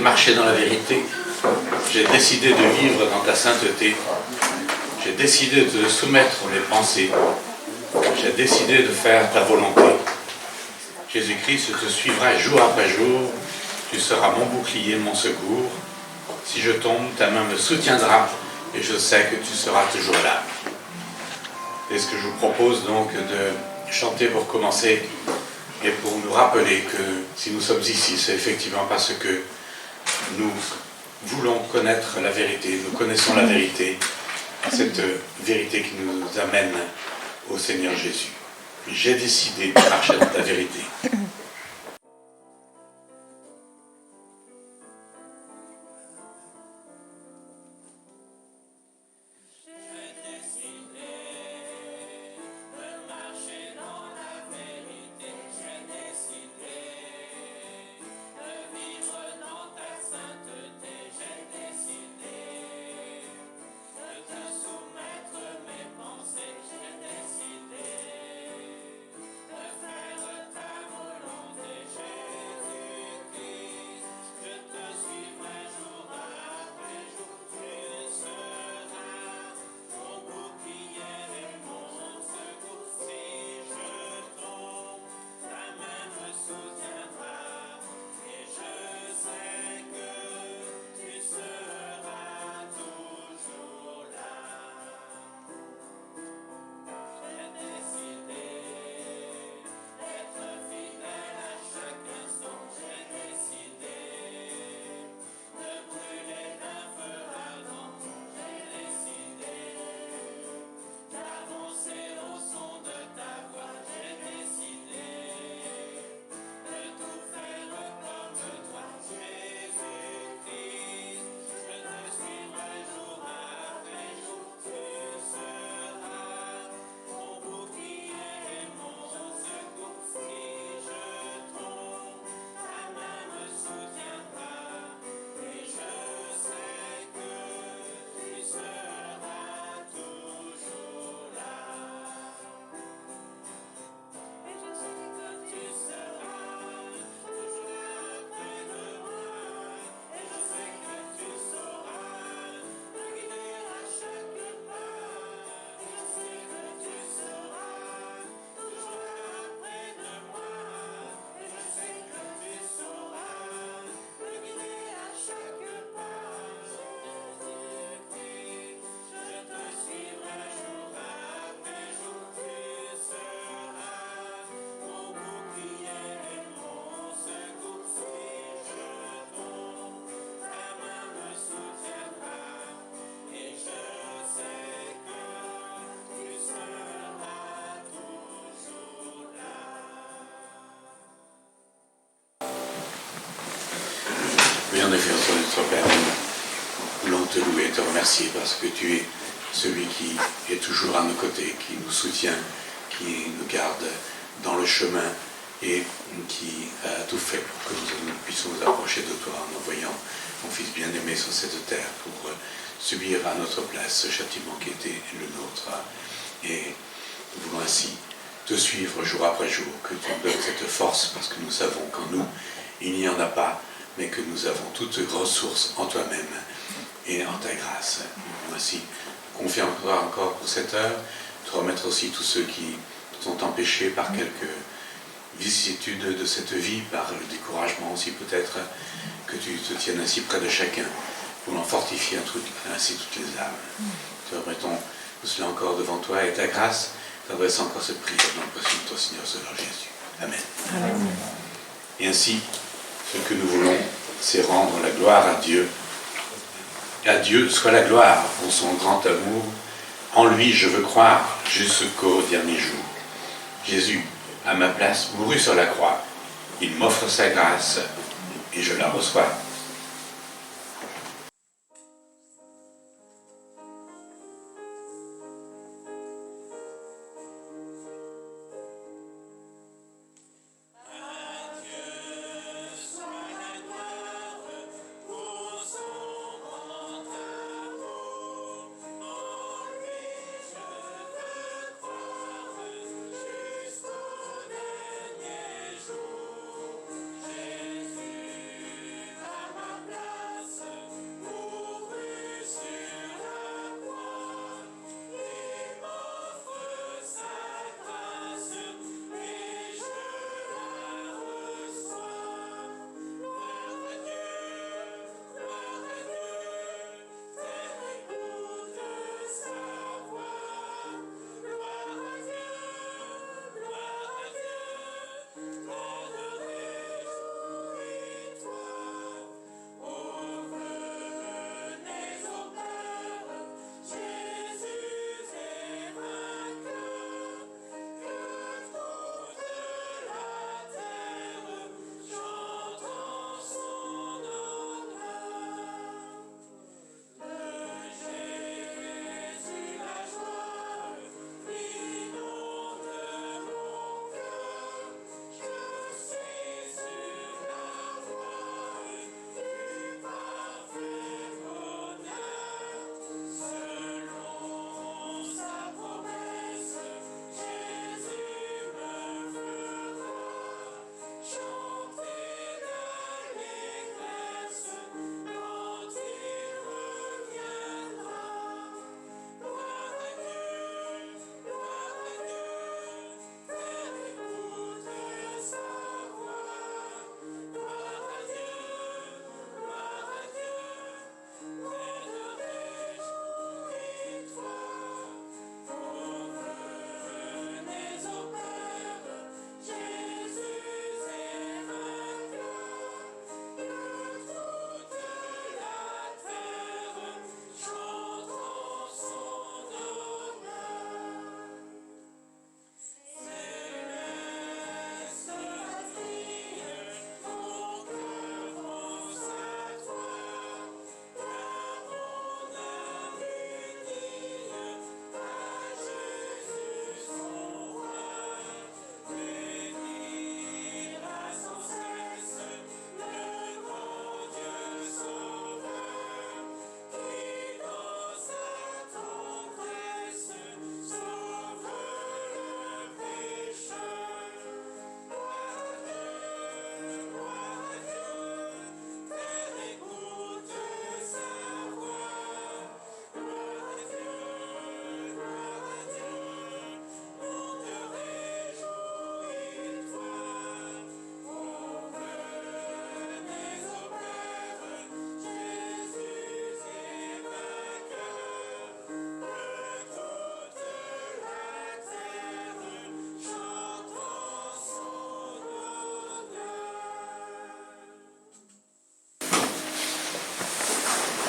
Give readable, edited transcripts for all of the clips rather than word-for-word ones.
marcher dans la vérité. J'ai décidé de vivre dans ta sainteté. J'ai décidé de soumettre mes pensées. J'ai décidé de faire ta volonté. Jésus-Christ, je te suivrai jour après jour. Tu seras mon bouclier, mon secours. Si je tombe, ta main me soutiendra et je sais que tu seras toujours là. Et ce que je vous propose donc de chanter pour commencer et pour nous rappeler que si nous sommes ici, c'est effectivement parce que nous voulons connaître la vérité, nous connaissons la vérité, cette vérité qui nous amène au Seigneur Jésus. J'ai décidé de marcher dans ta vérité. Oui, en effet, notre Père, nous voulons te louer et te remercier parce que tu es celui qui est toujours à nos côtés, qui nous soutient, qui nous garde dans le chemin et qui a tout fait pour que nous puissions nous approcher de toi en envoyant ton Fils bien-aimé sur cette terre pour subir à notre place ce châtiment qui était le nôtre. Et nous voulons ainsi te suivre jour après jour, que tu nous donnes cette force parce que nous savons qu'en nous, il n'y en a pas, mais que nous avons toutes ressources en toi-même et en ta grâce. Nous voulons ainsi confier en toi encore pour cette heure, te remettre aussi tous ceux qui sont empêchés par quelques vicissitudes de cette vie, par le découragement aussi peut-être, que tu te tiennes ainsi près de chacun, pour en fortifier ainsi toutes les âmes. Te remettons tout cela encore devant toi et ta grâce t'adresse encore cette prière dans le précieux de ton Seigneur Sauveur Jésus. Amen. Amen. Et ainsi, ce que nous voulons, c'est rendre la gloire à Dieu. À Dieu soit la gloire pour son grand amour. En lui, je veux croire jusqu'au dernier jour. Jésus, à ma place, mourut sur la croix. Il m'offre sa grâce et je la reçois.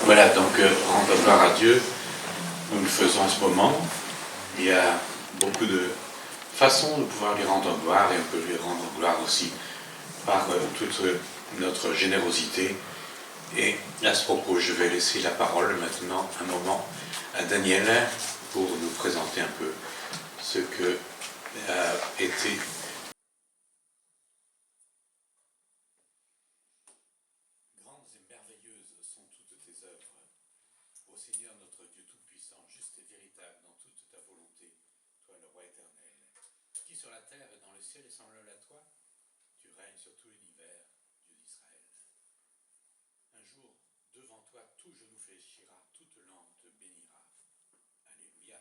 Voilà, donc rendre gloire à Dieu, nous le faisons en ce moment. Il y a beaucoup de façons de pouvoir lui rendre gloire, et on peut lui rendre gloire aussi par toute notre générosité. Et à ce propos, je vais laisser la parole maintenant un moment à Daniel pour nous présenter un peu ce que a été grandes et merveilleuses sont toutes tes œuvres. Ô Seigneur notre Dieu Tout-Puissant, juste et véritable dans toute ta volonté, toi le roi éternel, qui sur la terre et dans le ciel est semblable à toi, tu règnes sur tout l'univers, Dieu d'Israël. Un jour, devant toi, tout genou fléchira, toute langue te bénira. Alléluia.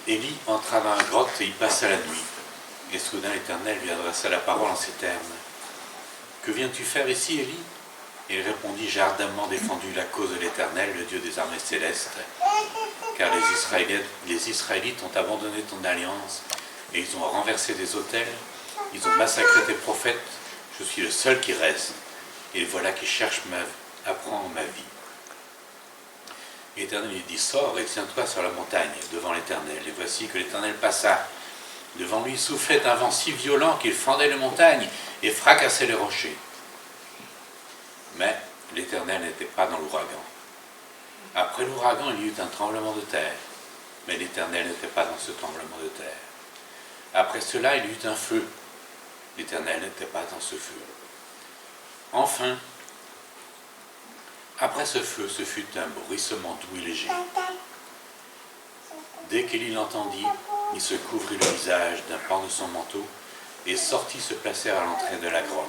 Élie entra dans la grotte et y passa la nuit. Et soudain l'Éternel lui adressa la parole en ces termes. « Que viens-tu faire ici, Élie ?» Et il répondit, « J'ai ardemment défendu la cause de l'Éternel, le Dieu des armées célestes, car les Israélites ont abandonné ton alliance, et ils ont renversé des autels, ils ont massacré tes prophètes, je suis le seul qui reste, et voilà qui cherche à prendre ma vie. » L'Éternel lui dit, « Sors et tiens-toi sur la montagne devant l'Éternel. » Et voici que l'Éternel passa. Devant lui soufflait un vent si violent qu'il fendait les montagnes et fracassait les rochers. Mais l'Éternel n'était pas dans l'ouragan. Après l'ouragan, il y eut un tremblement de terre, mais l'Éternel n'était pas dans ce tremblement de terre. Après cela, il y eut un feu. L'Éternel n'était pas dans ce feu. Enfin, après ce feu, ce fut un bruissement doux et léger. Dès qu'Élie l'entendit, il se couvrit le visage d'un pan de son manteau et sortit se placer à l'entrée de la grotte.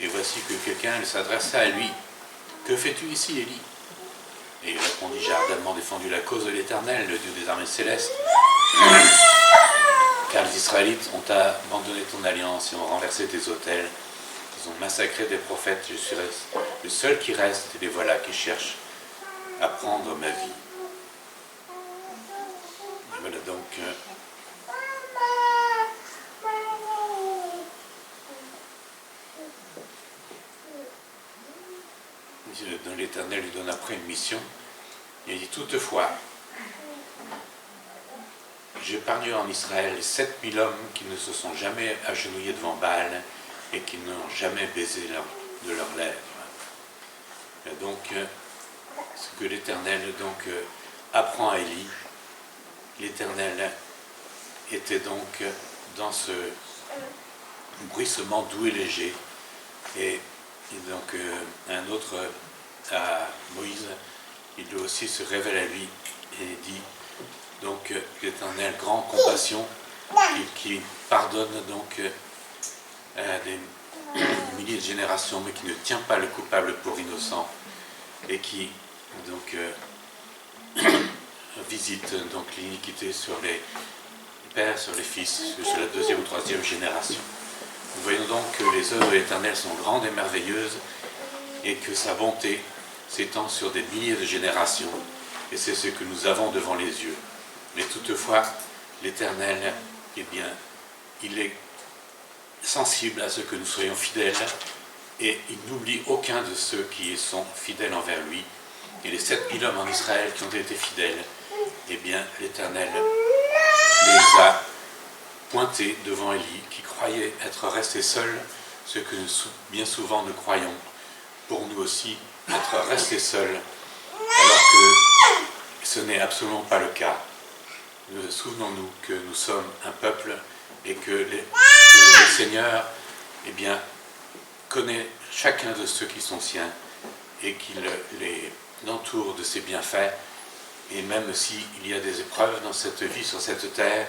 Et voici que quelqu'un s'adressa à lui. « Que fais-tu ici, Élie ?» Et il répondit, « J'ai ardemment défendu la cause de l'Éternel, le Dieu des armées célestes, car les Israélites ont abandonné ton alliance et ont renversé tes autels. Ils Ils ont massacré des prophètes, je suis le seul qui reste, et les voilà qui cherchent à prendre ma vie. Et voilà donc... dans l'Éternel lui donne après une mission. Il dit toutefois, j'épargne en Israël 7000 hommes qui ne se sont jamais agenouillés devant Baal et qui n'ont jamais baisé de leurs lèvres. Et donc, ce que l'Éternel apprend à Élie, l'Éternel était donc dans ce bruissement doux et léger. Et donc un autre à Moïse, il doit aussi se révéler à lui et dit donc l'Éternel, grande compassion, qui pardonne donc à des milliers de générations, mais qui ne tient pas le coupable pour innocent, et qui donc visite donc l'iniquité sur les pères, sur les fils, sur la deuxième ou troisième génération. Nous voyons donc que les œuvres de l'Éternel sont grandes et merveilleuses, et que sa bonté s'étend sur des milliers de générations, et c'est ce que nous avons devant les yeux. Mais toutefois, l'Éternel, eh bien, il est sensible à ce que nous soyons fidèles, et il n'oublie aucun de ceux qui sont fidèles envers lui. Et les 7000 hommes en Israël qui ont été fidèles, eh bien, l'Éternel les a pointés devant Élie, qui croyait être resté seul, ce que bien souvent nous croyons, pour nous aussi, être restés seuls, alors que ce n'est absolument pas le cas. Souvenons-nous que nous sommes un peuple et que le Seigneur, eh bien, connaît chacun de ceux qui sont siens et qu'il les entoure de ses bienfaits. Et même s'il y a des épreuves dans cette vie, sur cette terre,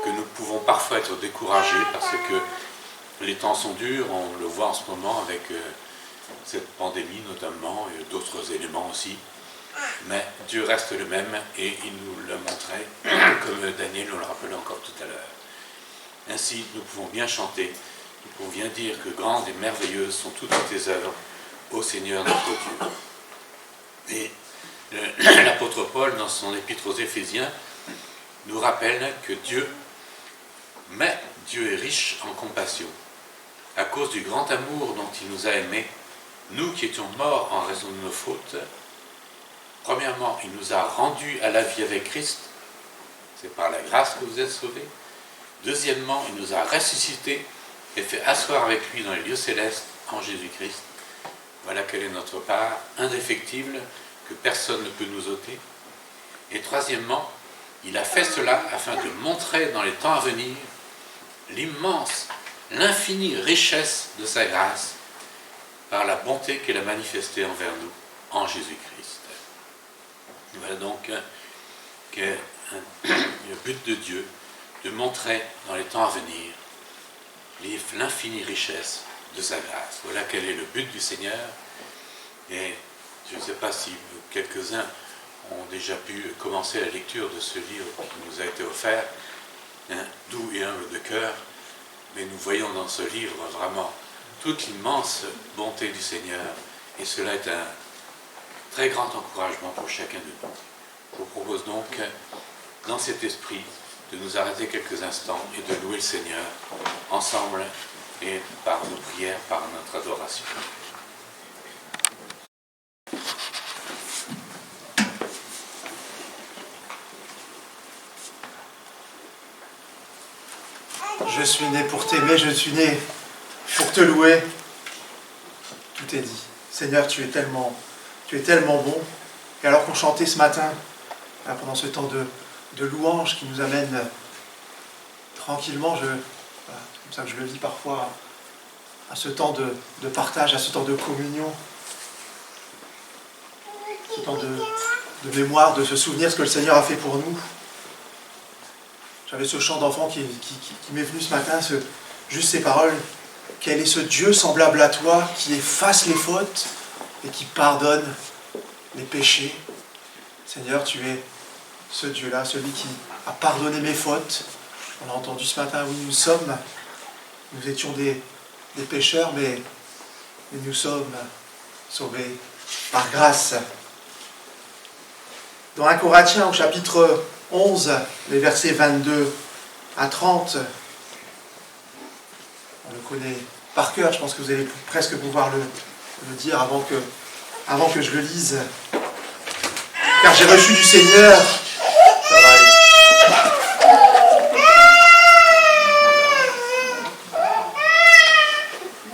que nous pouvons parfois être découragés parce que les temps sont durs, on le voit en ce moment avec cette pandémie notamment et d'autres éléments aussi. Mais Dieu reste le même et il nous l'a montré, comme Daniel nous le rappelait encore tout à l'heure. Ainsi, nous pouvons bien chanter, nous pouvons bien dire que grandes et merveilleuses sont toutes tes œuvres, ô Seigneur notre Dieu. Et l'apôtre Paul, dans son épître aux Éphésiens, nous rappelle que Dieu est riche en compassion. À cause du grand amour dont il nous a aimés, nous qui étions morts en raison de nos fautes, premièrement, il nous a rendus à la vie avec Christ, c'est par la grâce que vous êtes sauvés. Deuxièmement, il nous a ressuscités et fait asseoir avec lui dans les lieux célestes en Jésus-Christ. Voilà quelle est notre part indéfectible que personne ne peut nous ôter. Et troisièmement, il a fait cela afin de montrer dans les temps à venir l'immense, l'infinie richesse de sa grâce par la bonté qu'elle a manifestée envers nous en Jésus-Christ. Voilà donc le but de Dieu, de montrer dans les temps à venir l'infinie richesse de sa grâce. Voilà quel est le but du Seigneur. Et je ne sais pas si quelques-uns ont déjà pu commencer la lecture de ce livre qui nous a été offert, doux et humble de cœur, mais nous voyons dans ce livre vraiment toute l'immense bonté du Seigneur, et cela est un très grand encouragement pour chacun de nous. Je vous propose donc, dans cet esprit, de nous arrêter quelques instants et de louer le Seigneur ensemble et par nos prières, par notre adoration. Je suis né pour t'aimer, je suis né pour te louer. Tout est dit. Seigneur, tu es tellement bon. Et alors qu'on chantait ce matin, pendant ce temps de louange qui nous amène tranquillement, voilà, c'est comme ça que je le dis parfois, à ce temps de partage, à ce temps de communion, ce temps de mémoire, de se souvenir ce que le Seigneur a fait pour nous. J'avais ce chant d'enfant qui m'est venu ce matin, juste ces paroles. Quel est ce Dieu semblable à toi qui efface les fautes et qui pardonne les péchés? Seigneur, tu es ce Dieu-là, celui qui a pardonné mes fautes. On a entendu ce matin, oui, nous étions des pécheurs, mais et nous sommes sauvés par grâce. Dans 1 Corinthiens, au chapitre 11, les versets 22 à 30, on le connaît par cœur, je pense que vous allez presque pouvoir le dire avant que je le lise. Car j'ai reçu du Seigneur... Ça va aller.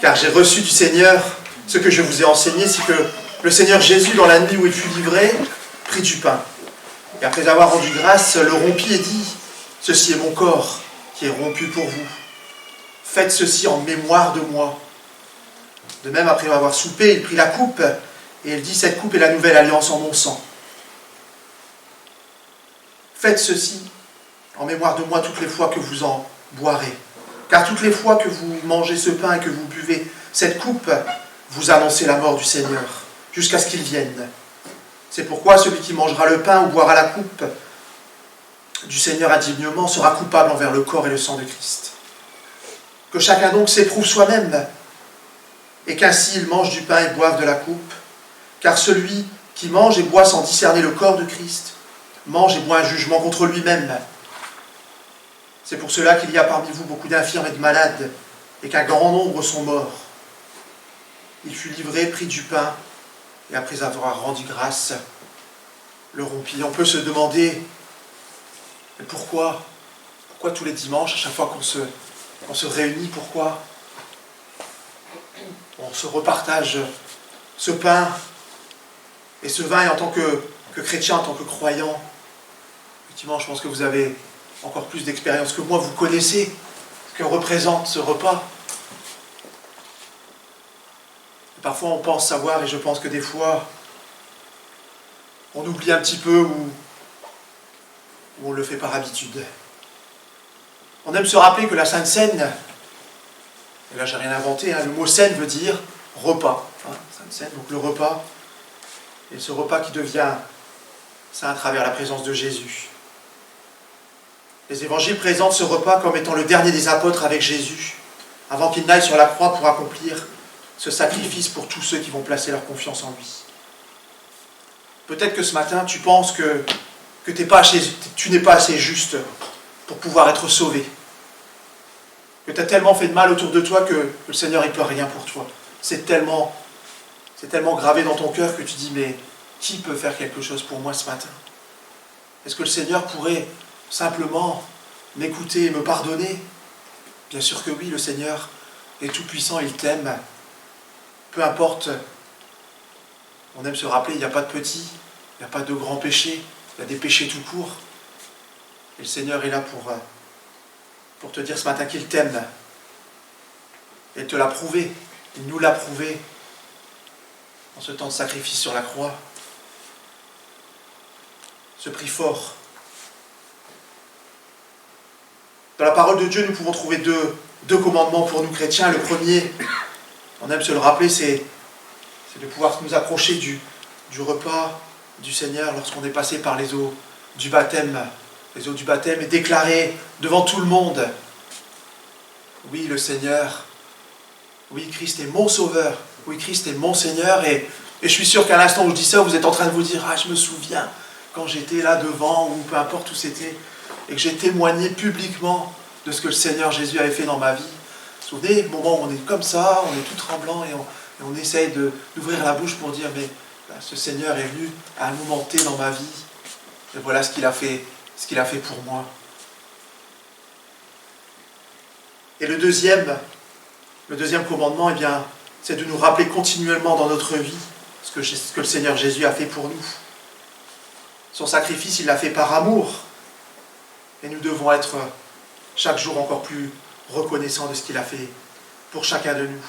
Car j'ai reçu du Seigneur ce que je vous ai enseigné, c'est que le Seigneur Jésus, dans la nuit où il fut livré, prit du pain. Et après avoir rendu grâce, le rompit et dit, « Ceci est mon corps qui est rompu pour vous. Faites ceci en mémoire de moi. » De même, après avoir soupé, il prit la coupe et il dit, « Cette coupe est la nouvelle alliance en mon sang. Faites ceci en mémoire de moi toutes les fois que vous en boirez. Car toutes les fois que vous mangez ce pain et que vous buvez cette coupe, vous annoncez la mort du Seigneur, jusqu'à ce qu'il vienne. C'est pourquoi celui qui mangera le pain ou boira la coupe du Seigneur indignement sera coupable envers le corps et le sang de Christ. Que chacun donc s'éprouve soi-même, et qu'ainsi il mange du pain et boive de la coupe. Car celui qui mange et boit sans discerner le corps de Christ, mange et boit un jugement contre lui-même. C'est pour cela qu'il y a parmi vous beaucoup d'infirmes et de malades, et qu'un grand nombre sont morts. Il fut livré, prit du pain, et après avoir rendu grâce, le rompit. On peut se demander, mais pourquoi tous les dimanches, à chaque fois qu'on se réunit, pourquoi on se repartage ce pain et ce vin, et en tant que chrétien, en tant que croyant, effectivement, je pense que vous avez encore plus d'expérience que moi, vous connaissez ce que représente ce repas. Et parfois on pense savoir, et je pense que des fois on oublie un petit peu ou on le fait par habitude. On aime se rappeler que la Sainte Seine, et là j'ai rien inventé, le mot Seine veut dire repas, Sainte Seine, donc le repas, et ce repas qui devient saint à travers la présence de Jésus. Les évangiles présentent ce repas comme étant le dernier des apôtres avec Jésus, avant qu'il n'aille sur la croix pour accomplir ce sacrifice pour tous ceux qui vont placer leur confiance en lui. Peut-être que ce matin, tu penses que tu n'es pas assez juste pour pouvoir être sauvé. Que tu as tellement fait de mal autour de toi que le Seigneur ne peut rien pour toi. C'est tellement gravé dans ton cœur que tu dis, mais qui peut faire quelque chose pour moi ce matin? Est-ce que le Seigneur pourrait simplement m'écouter et me pardonner? Bien sûr que oui, le Seigneur est tout-puissant, il t'aime. Peu importe, on aime se rappeler, il n'y a pas de petits, il n'y a pas de grands péchés, il y a des péchés tout court. Et le Seigneur est là pour te dire ce matin qu'il t'aime. Et il te l'a prouvé, il nous l'a prouvé en ce temps de sacrifice sur la croix. Ce prix fort. Dans la parole de Dieu, nous pouvons trouver deux commandements pour nous chrétiens. Le premier, on aime se le rappeler, c'est de pouvoir nous approcher du repas du Seigneur lorsqu'on est passé par les eaux du baptême, et déclarer devant tout le monde, oui, le Seigneur, oui, Christ est mon Sauveur, oui, Christ est mon Seigneur, et je suis sûr qu'à l'instant où je dis ça, vous êtes en train de vous dire, je me souviens quand j'étais là devant, ou peu importe où c'était, et que j'ai témoigné publiquement de ce que le Seigneur Jésus avait fait dans ma vie. Vous vous souvenez, le moment où on est comme ça, on est tout tremblant, et on essaye d'ouvrir la bouche pour dire, mais ce Seigneur est venu à un moment T dans ma vie, et voilà ce qu'il a fait pour moi. Et le deuxième commandement, eh bien, c'est de nous rappeler continuellement dans notre vie ce que le Seigneur Jésus a fait pour nous. Son sacrifice, il l'a fait par amour. Et nous devons être chaque jour encore plus reconnaissants de ce qu'il a fait pour chacun de nous.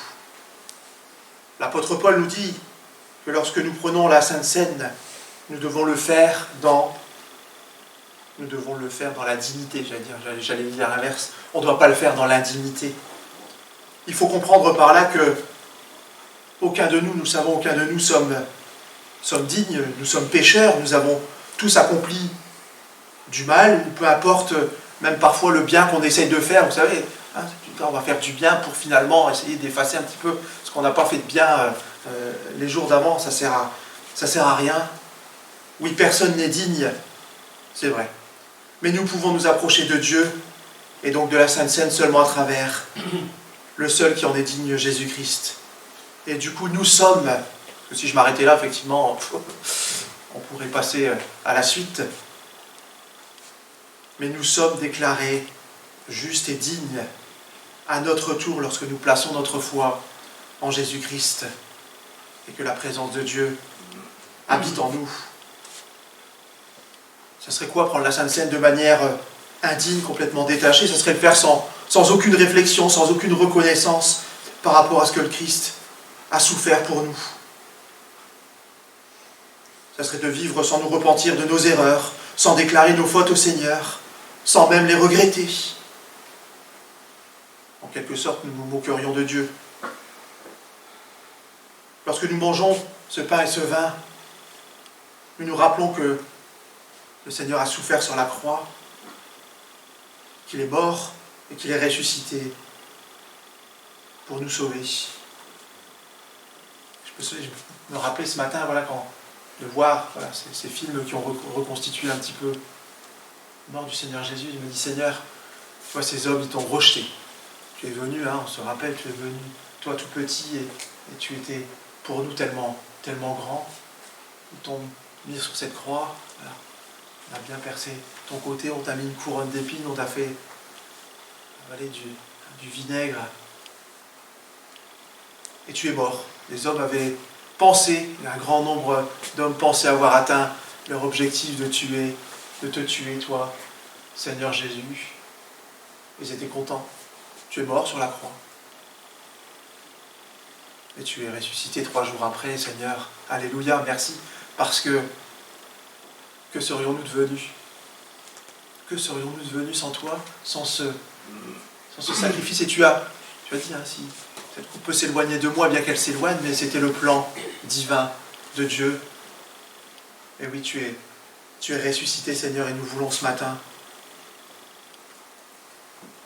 L'apôtre Paul nous dit que lorsque nous prenons la Sainte Seine, nous devons le faire dans la dignité, j'allais dire l'inverse. On ne doit pas le faire dans l'indignité. Il faut comprendre par là que aucun de nous sommes dignes, nous sommes pécheurs, nous avons tous accompli du mal, ou peu importe, même parfois le bien qu'on essaye de faire. Vous savez, Hein, on va faire du bien pour finalement essayer d'effacer un petit peu ce qu'on n'a pas fait de bien les jours d'avant, ça sert à rien. Oui, personne n'est digne, c'est vrai. Mais nous pouvons nous approcher de Dieu, et donc de la Sainte Seine seulement à travers le seul qui en est digne, Jésus-Christ. Et du coup, nous sommes, parce que si je m'arrêtais là, effectivement, on pourrait passer à la suite, mais nous sommes déclarés justes et dignes à notre tour lorsque nous plaçons notre foi en Jésus-Christ et que la présence de Dieu habite en nous. Ça serait quoi prendre la Sainte Seine de manière indigne, complètement détachée? Ça serait le faire sans aucune réflexion, sans aucune reconnaissance par rapport à ce que le Christ a souffert pour nous. Ça serait de vivre sans nous repentir de nos erreurs, sans déclarer nos fautes au Seigneur, sans même les regretter. En quelque sorte, nous nous moquerions de Dieu. Lorsque nous mangeons ce pain et ce vin, nous nous rappelons que le Seigneur a souffert sur la croix, qu'il est mort et qu'il est ressuscité pour nous sauver. Je me rappelais ce matin, de voir ces films qui ont reconstitué un petit peu la mort du Seigneur Jésus. Il me dit, Seigneur, toi, ces hommes, ils t'ont rejeté. Tu es venu, on se rappelle, tu es venu, toi tout petit, et tu étais pour nous tellement, tellement grand. Ils t'ont mis sur cette croix, voilà. On a bien percé ton côté, on t'a mis une couronne d'épines, on t'a fait avaler du vinaigre. Et tu es mort. Les hommes avaient pensé, un grand nombre d'hommes pensaient avoir atteint leur objectif de te tuer, toi, Seigneur Jésus. Ils étaient contents. Tu es mort sur la croix. Et tu es ressuscité 3 jours après, Seigneur. Alléluia, merci. Parce que serions-nous devenus? Que serions-nous devenus sans toi, sans ce sacrifice? Et tu as dit, si cette coupe peut s'éloigner de moi, bien qu'elle s'éloigne, mais c'était le plan divin de Dieu. Et oui, tu es ressuscité, Seigneur, et nous voulons ce matin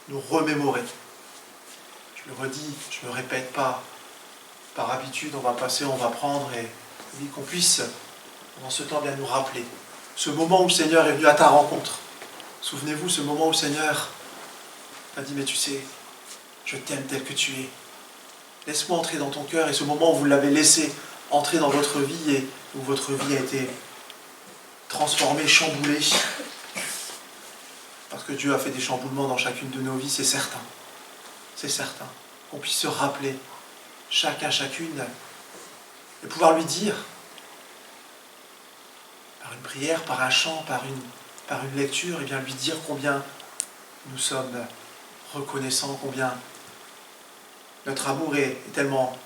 nous remémorer. Je le redis, je ne me répète pas. Par habitude, on va passer, on va prendre, et oui, qu'on puisse, pendant ce temps, bien nous rappeler ce moment où le Seigneur est venu à ta rencontre. Souvenez-vous, ce moment où le Seigneur t'a dit, mais tu sais, je t'aime tel que tu es. Laisse-moi entrer dans ton cœur. Et ce moment où vous l'avez laissé entrer dans votre vie et où votre vie a été transformée, chamboulée. Parce que Dieu a fait des chamboulements dans chacune de nos vies, c'est certain. C'est certain. Qu'on puisse se rappeler, chacun, chacune, et pouvoir lui dire, par une prière, par un chant, par une lecture, et bien lui dire combien nous sommes reconnaissants, combien notre amour est tellement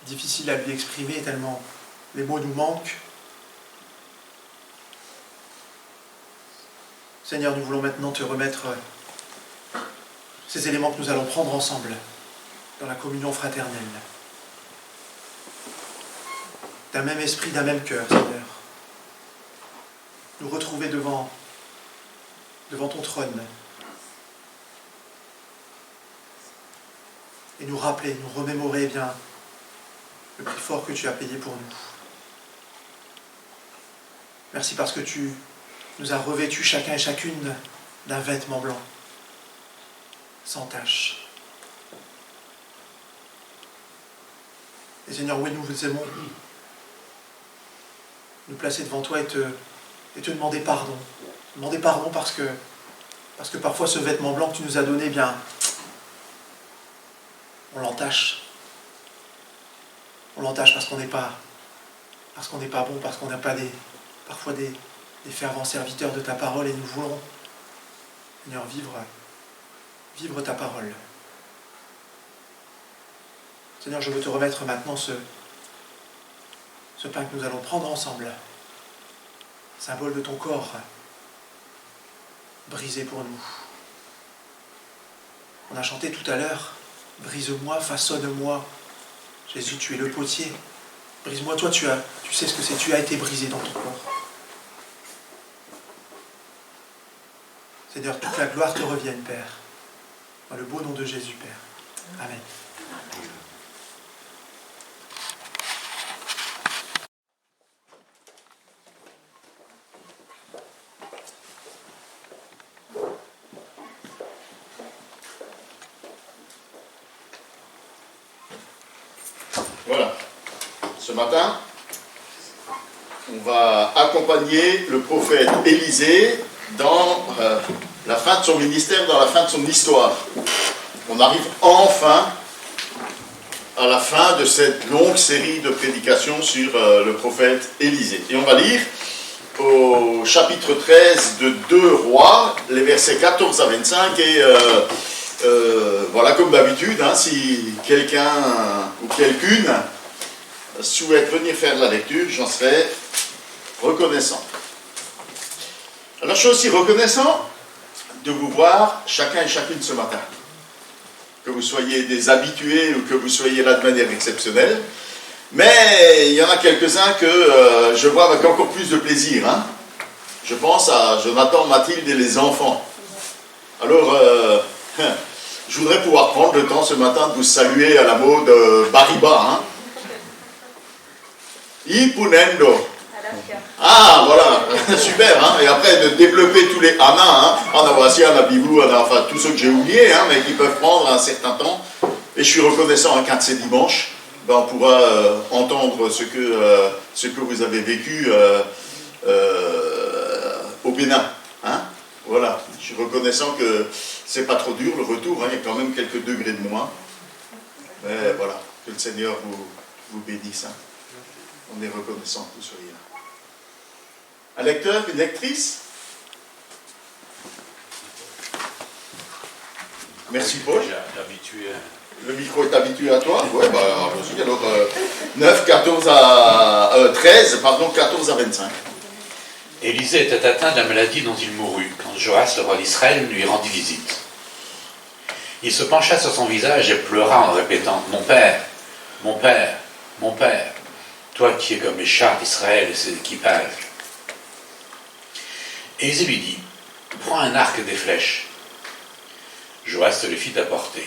difficile à lui exprimer, tellement les mots nous manquent. Seigneur, nous voulons maintenant te remettre ces éléments que nous allons prendre ensemble dans la communion fraternelle. D'un même esprit, d'un même cœur, Seigneur. Nous retrouver devant ton trône. Et nous rappeler, nous remémorer bien le prix fort que tu as payé pour nous. Merci parce que tu nous as revêtus chacun et chacune d'un vêtement blanc, sans tache. Et Seigneur, oui, nous vous aimons nous placer devant toi et te demander pardon. Demander pardon parce que parfois ce vêtement blanc que tu nous as donné, bien, on l'entache. On l'entache parce qu'on n'est pas bon, parce qu'on n'a pas parfois des fervents serviteurs de ta parole, et nous voulons, Seigneur, vivre ta parole. Seigneur, je veux te remettre maintenant ce pain que nous allons prendre ensemble, symbole de ton corps brisé pour nous. On a chanté tout à l'heure, brise-moi, façonne-moi. Jésus, tu es le potier. Brise-moi, toi, tu sais ce que c'est, tu as été brisé dans ton corps. Seigneur, toute la gloire te revienne, Père. Dans le beau nom de Jésus, Père. Amen. Voilà. Ce matin, on va accompagner le prophète Élisée dans la fin de son ministère, dans la fin de son histoire. On arrive enfin à la fin de cette longue série de prédications sur le prophète Élisée. Et on va lire au chapitre 13 de 2 Rois, les versets 14 à 25, et voilà, comme d'habitude, hein, si quelqu'un ou quelqu'une souhaite venir faire la lecture, j'en serai reconnaissant. Alors je suis aussi reconnaissant de vous voir chacun et chacune ce matin. Que vous soyez des habitués ou que vous soyez là de manière exceptionnelle. Mais il y en a quelques-uns que je vois avec encore plus de plaisir. Hein. Je pense à Jonathan, Mathilde et les enfants. Alors, je voudrais pouvoir prendre le temps ce matin de vous saluer à la mode Bariba. Hein. Ipunendo. Ah, voilà, super, hein. Et après de développer tous les Anna, hein. Anna voici, Anna Bibou, Anna, enfin tous ceux que j'ai oubliés, hein, mais qui peuvent prendre un certain temps. Et je suis reconnaissant qu'un de ces dimanches, ben, on pourra entendre ce que vous avez vécu au Bénin. Hein. Voilà, je suis reconnaissant que c'est pas trop dur le retour, hein. Il y a quand même quelques degrés de moins. Mais voilà, que le Seigneur vous bénisse. Hein. On est reconnaissant que vous soyez là. Un lecteur, une lectrice? Merci Paul. Le micro est habitué à toi? Oui, bah allons-y. Alors 14 à 25. Élisée était atteint de la maladie dont il mourut, quand Joas, le roi d'Israël, lui rendit visite. Il se pencha sur son visage et pleura en répétant « Mon père, mon père, mon père, toi qui es comme les chars d'Israël et ses équipages. » Élisée lui dit « Prends un arc et des flèches. » Joas se le fit apporter.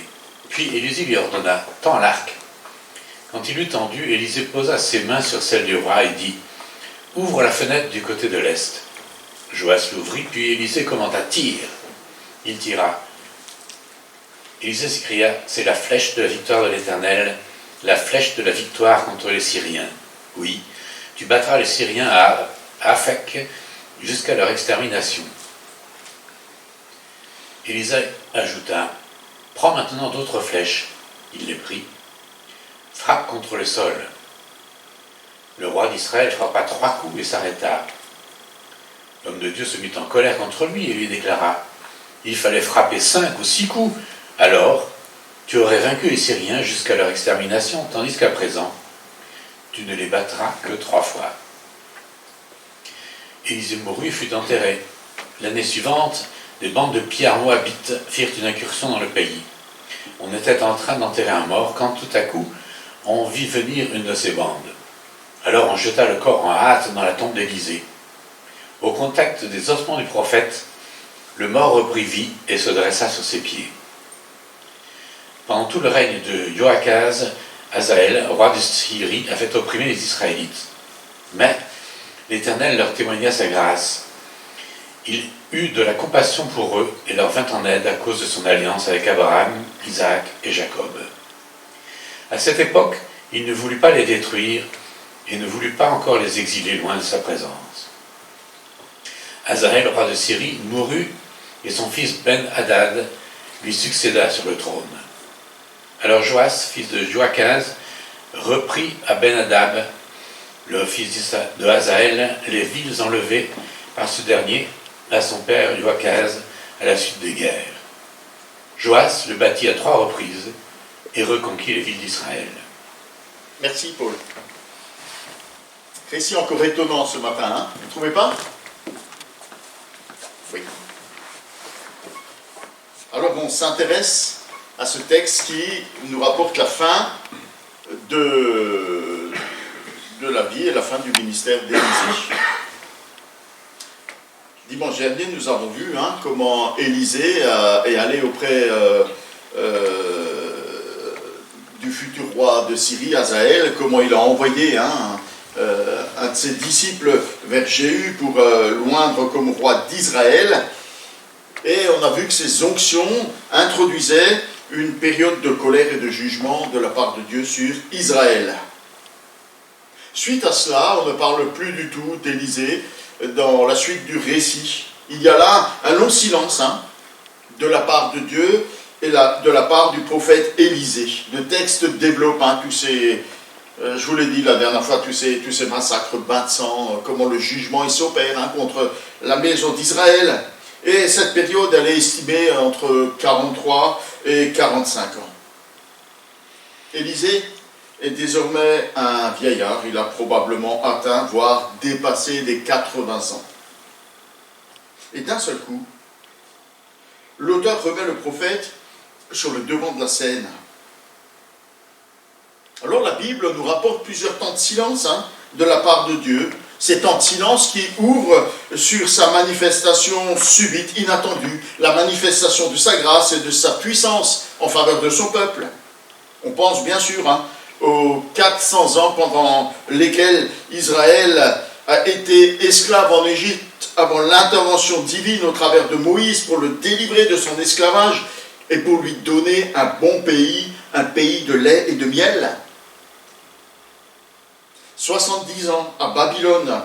Puis Élisée lui ordonna « Tends l'arc. » Quand il eut tendu, Élisée posa ses mains sur celles du roi et dit « Ouvre la fenêtre du côté de l'est. » Joas l'ouvrit, puis Élisée commanda « Tire. » Il tira. Élisée s'écria « C'est la flèche de la victoire de l'Éternel, la flèche de la victoire contre les Syriens. Oui, tu battras les Syriens à Aphek jusqu'à leur extermination. » Élisée ajouta « Prends maintenant d'autres flèches. » Il les prit. « Frappe contre le sol. » Le roi d'Israël frappa 3 coups et s'arrêta. L'homme de Dieu se mit en colère contre lui et lui déclara « Il fallait frapper 5 ou 6 coups. Alors, tu aurais vaincu les Syriens jusqu'à leur extermination, tandis qu'à présent, tu ne les battras que 3 fois. » Élisée mourut et fut enterré. L'année suivante, des bandes de pierres moabites firent une incursion dans le pays. On était en train d'enterrer un mort quand tout à coup, on vit venir une de ces bandes. Alors on jeta le corps en hâte dans la tombe d'Élisée. Au contact des ossements du prophète, le mort reprit vie et se dressa sur ses pieds. Pendant tout le règne de Joachaz, Hazaël, roi de Syrie, avait opprimé les Israélites. Mais l'Éternel leur témoigna sa grâce. Il eut de la compassion pour eux et leur vint en aide à cause de son alliance avec Abraham, Isaac et Jacob. À cette époque, il ne voulut pas les détruire et ne voulut pas encore les exiler loin de sa présence. Hazaël, roi de Syrie, mourut et son fils Ben-Hadad lui succéda sur le trône. Alors Joas, fils de Joachaz, reprit à Ben-Hadad, le fils de Hazaël, les villes enlevées par ce dernier à son père Joachaz à la suite des guerres. Joas le bâtit à 3 reprises et reconquit les villes d'Israël. Merci Paul. Récit encore étonnant ce matin, hein? Vous ne trouvez pas? Oui. Alors on s'intéresse à ce texte qui nous rapporte la fin de la vie et la fin du ministère d'Élisée. Dimanche dernier, nous avons vu comment Élisée est allé auprès roi de Syrie, Hazaël, comment il a envoyé un de ses disciples vers Jéhu pour l'oindre comme roi d'Israël. Et on a vu que ces onctions introduisaient une période de colère et de jugement de la part de Dieu sur Israël. Suite à cela, on ne parle plus du tout d'Élisée dans la suite du récit. Il y a là un long silence de la part de Dieu et de la part du prophète Élisée. Le texte développe tous ces, je vous l'ai dit la dernière fois, tous ces massacres, bains de sang, comment le jugement s'opère contre la maison d'Israël. Et cette période, elle est estimée entre 43 et 45 ans. Élisée est désormais un vieillard. Il a probablement atteint, voire dépassé les 80 ans. Et d'un seul coup, l'auteur remet le prophète sur le devant de la scène. Alors la Bible nous rapporte plusieurs temps de silence de la part de Dieu. Ces temps de silence qui ouvrent sur sa manifestation subite, inattendue, la manifestation de sa grâce et de sa puissance en faveur de son peuple. On pense bien sûr aux 400 ans pendant lesquels Israël a été esclave en Égypte avant l'intervention divine au travers de Moïse pour le délivrer de son esclavage et pour lui donner un bon pays, un pays de lait et de miel. 70 ans à Babylone,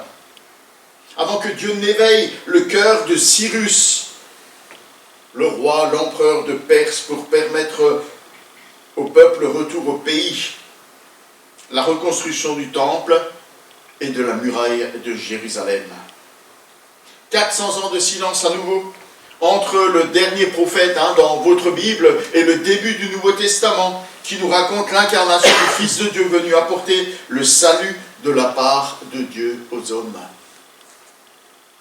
avant que Dieu n'éveille le cœur de Cyrus, le roi, l'empereur de Perse, pour permettre au peuple le retour au pays, la reconstruction du temple et de la muraille de Jérusalem. 400 ans de silence à nouveau, entre le dernier prophète dans votre Bible et le début du Nouveau Testament, qui nous raconte l'incarnation du Fils de Dieu venu apporter le salut de la part de Dieu aux hommes.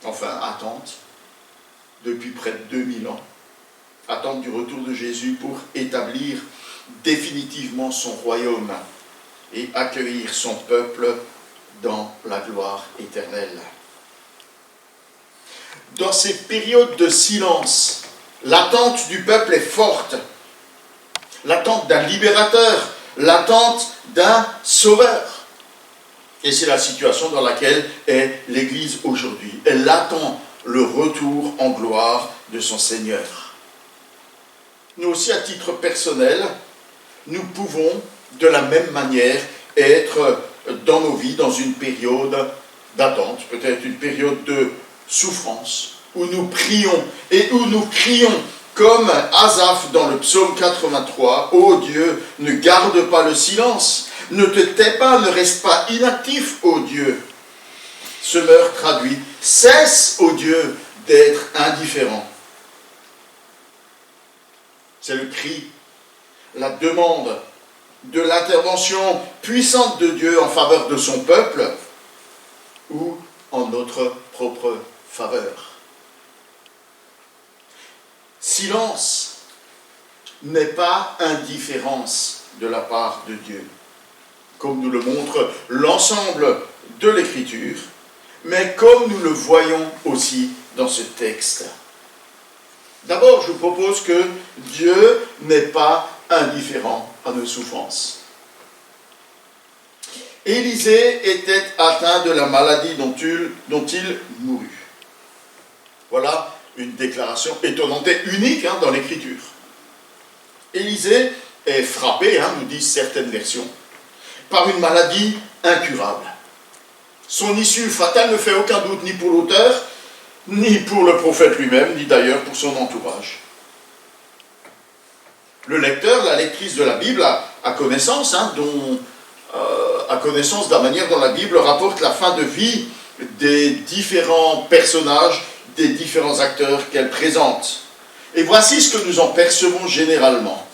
Enfin, attente, depuis près de 2000 ans, attente du retour de Jésus pour établir définitivement son royaume et accueillir son peuple dans la gloire éternelle. Dans ces périodes de silence, l'attente du peuple est forte. L'attente d'un libérateur, l'attente d'un sauveur. Et c'est la situation dans laquelle est l'Église aujourd'hui. Elle attend le retour en gloire de son Seigneur. Nous aussi, à titre personnel, nous pouvons de la même manière être dans nos vies dans une période d'attente, peut-être une période de souffrance, où nous prions et où nous crions comme Asaph dans le psaume 83, « Ô Dieu, ne garde pas le silence, ne te tais pas, ne reste pas inactif, ô Dieu. » Ce meurtre traduit, « Cesse, ô Dieu, d'être indifférent. » C'est le cri, la demande de l'intervention puissante de Dieu en faveur de son peuple ou en notre propre faveur. Silence n'est pas indifférence de la part de Dieu, comme nous le montre l'ensemble de l'Écriture, mais comme nous le voyons aussi dans ce texte. D'abord, je vous propose que Dieu n'est pas indifférent à nos souffrances. Élisée était atteint de la maladie dont il mourut. Voilà une déclaration étonnante et unique dans l'Écriture. Élisée est frappé, nous disent certaines versions, par une maladie incurable. Son issue fatale ne fait aucun doute ni pour l'auteur, ni pour le prophète lui-même, ni d'ailleurs pour son entourage. Le lecteur, la lectrice de la Bible a connaissance, a connaissance de la manière dont la Bible rapporte la fin de vie des différents personnages, des différents acteurs qu'elle présente. Et voici ce que nous en percevons généralement.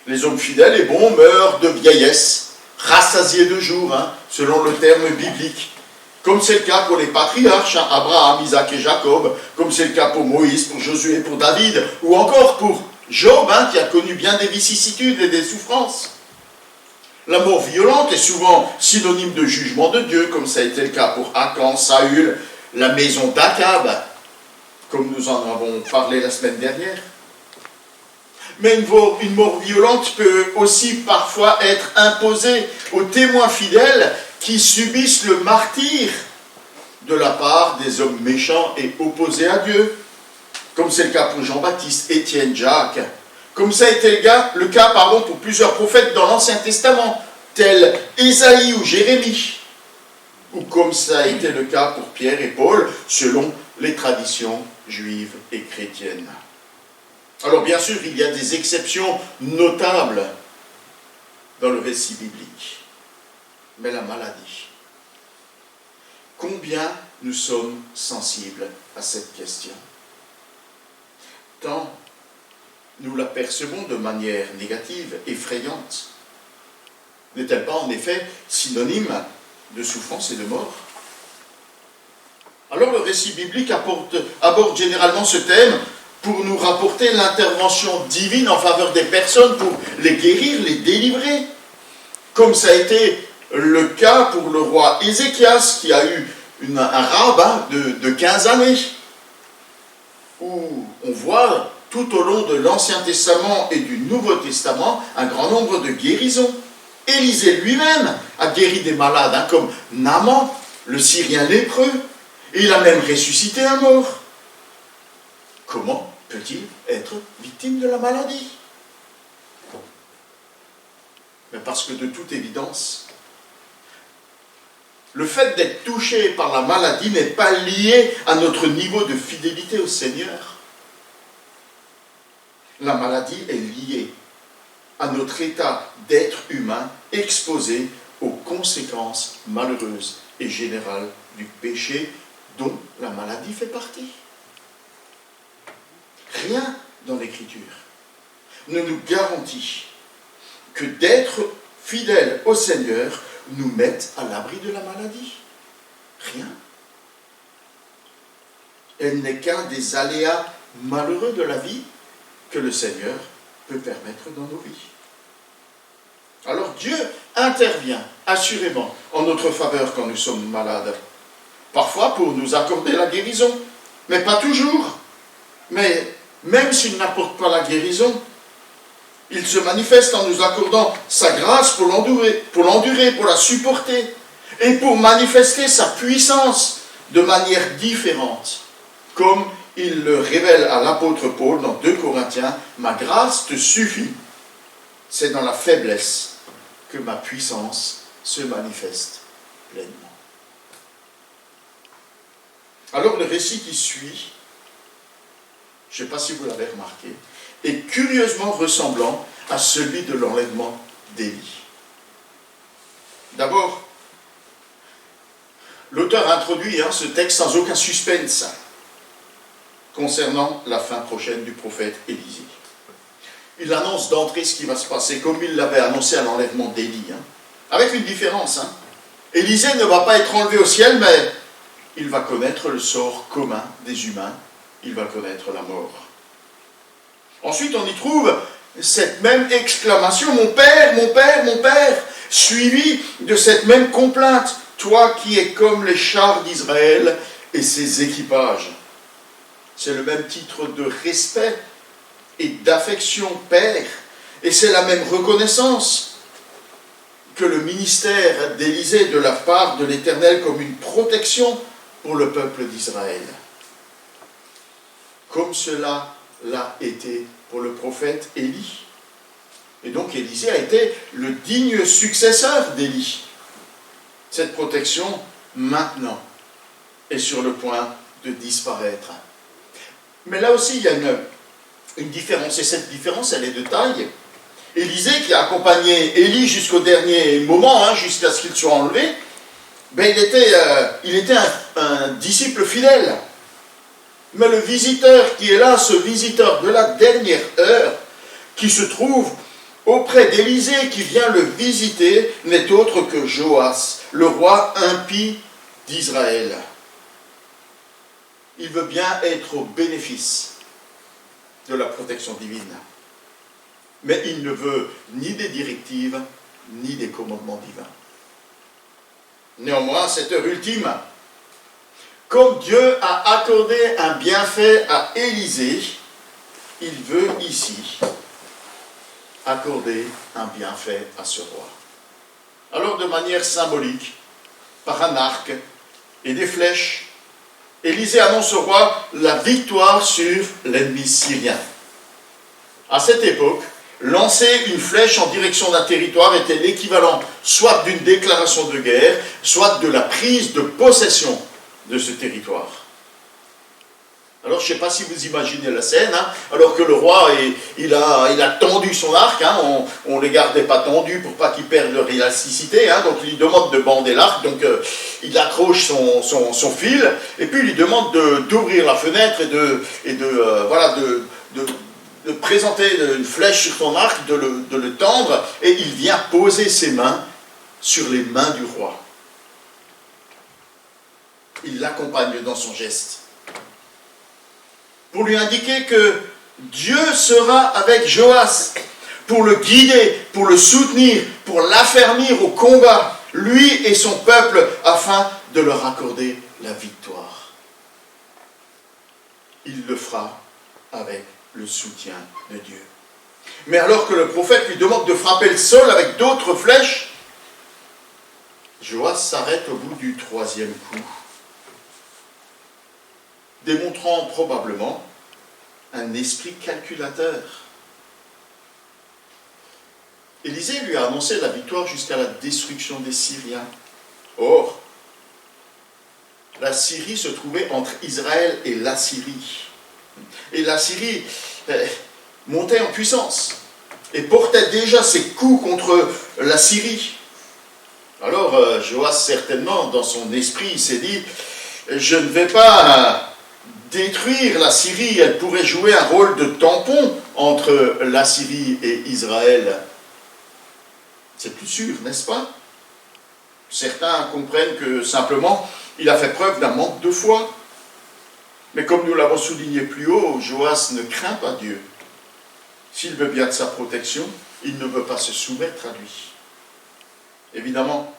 Les hommes fidèles et bons meurent de vieillesse, rassasiés de jours, selon le terme biblique. Comme c'est le cas pour les patriarches, Abraham, Isaac et Jacob, comme c'est le cas pour Moïse, pour Josué, pour David, ou encore pour Job, qui a connu bien des vicissitudes et des souffrances. La mort violente est souvent synonyme de jugement de Dieu, comme ça a été le cas pour Akan, Saül, la maison d'Akab, comme nous en avons parlé la semaine dernière. Mais une mort violente peut aussi parfois être imposée aux témoins fidèles qui subissent le martyre de la part des hommes méchants et opposés à Dieu, comme c'est le cas pour Jean-Baptiste, Étienne, Jacques, comme ça a été le cas pour plusieurs prophètes dans l'Ancien Testament, tels Ésaïe ou Jérémie, ou comme ça a été le cas pour Pierre et Paul, selon les traditions juives et chrétiennes. Alors bien sûr, il y a des exceptions notables dans le récit biblique, mais la maladie. Combien nous sommes sensibles à cette question? Tant nous la percevons de manière négative, effrayante. N'est-elle pas en effet synonyme de souffrance et de mort? Alors le récit biblique aborde généralement ce thème pour nous rapporter l'intervention divine en faveur des personnes, pour les guérir, les délivrer. Comme ça a été le cas pour le roi Ézéchias, qui a eu un rabbin de 15 années, où on voit tout au long de l'Ancien Testament et du Nouveau Testament un grand nombre de guérisons. Élisée lui-même a guéri des malades, comme Naaman, le Syrien lépreux, et il a même ressuscité un mort. Comment peut-il être victime de la maladie? Mais parce que de toute évidence, le fait d'être touché par la maladie n'est pas lié à notre niveau de fidélité au Seigneur. La maladie est liée à notre état d'être humain exposé aux conséquences malheureuses et générales du péché dont la maladie fait partie. Rien dans l'Écriture ne nous garantit que d'être fidèles au Seigneur nous mette à l'abri de la maladie. Rien. Elle n'est qu'un des aléas malheureux de la vie que le Seigneur peut permettre dans nos vies. Alors Dieu intervient assurément en notre faveur quand nous sommes malades. Parfois pour nous accorder la guérison, mais pas toujours. Mais même s'il n'apporte pas la guérison, il se manifeste en nous accordant sa grâce pour l'endurer, pour la supporter, et pour manifester sa puissance de manière différente, comme il le révèle à l'apôtre Paul dans 2 Corinthiens, « Ma grâce te suffit, c'est dans la faiblesse que ma puissance se manifeste pleinement. » Alors le récit qui suit, je ne sais pas si vous l'avez remarqué, est curieusement ressemblant à celui de l'enlèvement d'Élie. D'abord, l'auteur introduit ce texte sans aucun suspense concernant la fin prochaine du prophète Élisée. Il annonce d'entrée ce qui va se passer, comme il l'avait annoncé à l'enlèvement d'Élie, avec une différence. Élisée ne va pas être enlevé au ciel, mais il va connaître le sort commun des humains, il va connaître la mort. Ensuite, on y trouve cette même exclamation, « Mon Père, mon Père, mon Père », suivie de cette même complainte, « Toi qui es comme les chars d'Israël et ses équipages ». C'est le même titre de respect et d'affection Père, et c'est la même reconnaissance que le ministère d'Élisée de la part de l'Éternel comme une protection pour le peuple d'Israël. Comme cela l'a été pour le prophète Élie. Et donc Élisée a été le digne successeur d'Élie. Cette protection, maintenant, est sur le point de disparaître. Mais là aussi, il y a une différence, et cette différence, elle est de taille. Élisée, qui a accompagné Élie jusqu'au dernier moment, jusqu'à ce qu'il soit enlevé, il était un disciple fidèle. Mais le visiteur qui est là, ce visiteur de la dernière heure, qui se trouve auprès d'Élisée, qui vient le visiter, n'est autre que Joas, le roi impie d'Israël. Il veut bien être au bénéfice de la protection divine. Mais il ne veut ni des directives, ni des commandements divins. Néanmoins, cette heure ultime, comme Dieu a accordé un bienfait à Élisée, il veut ici accorder un bienfait à ce roi. Alors, de manière symbolique, par un arc et des flèches, Élisée annonce au roi la victoire sur l'ennemi syrien. À cette époque, lancer une flèche en direction d'un territoire était l'équivalent soit d'une déclaration de guerre, soit de la prise de possession de ce territoire. Alors, je ne sais pas si vous imaginez la scène, alors que le roi, il a tendu son arc, on ne les gardait pas tendus pour pas qu'ils perdent leur élasticité, donc il lui demande de bander l'arc, donc il accroche son fil, et puis il lui demande d'ouvrir la fenêtre et de présenter une flèche sur son arc, de le tendre, et il vient poser ses mains sur les mains du roi. Il l'accompagne dans son geste, pour lui indiquer que Dieu sera avec Joas, pour le guider, pour le soutenir, pour l'affermir au combat, lui et son peuple, afin de leur accorder la victoire. Il le fera avec le soutien de Dieu. Mais alors que le prophète lui demande de frapper le sol avec d'autres flèches, Joas s'arrête au bout du 3e coup, démontrant probablement un esprit calculateur. Élisée lui a annoncé la victoire jusqu'à la destruction des Syriens. Or, la Syrie se trouvait entre Israël et l'Assyrie. Et l'Assyrie montait en puissance et portait déjà ses coups contre la Syrie. Alors, Joas, certainement, dans son esprit, il s'est dit, je ne vais pas détruire la Syrie, elle pourrait jouer un rôle de tampon entre la Syrie et Israël. C'est plus sûr, n'est-ce pas? Certains comprennent que simplement, il a fait preuve d'un manque de foi. Mais comme nous l'avons souligné plus haut, Joas ne craint pas Dieu. S'il veut bien de sa protection, il ne veut pas se soumettre à lui. Évidemment,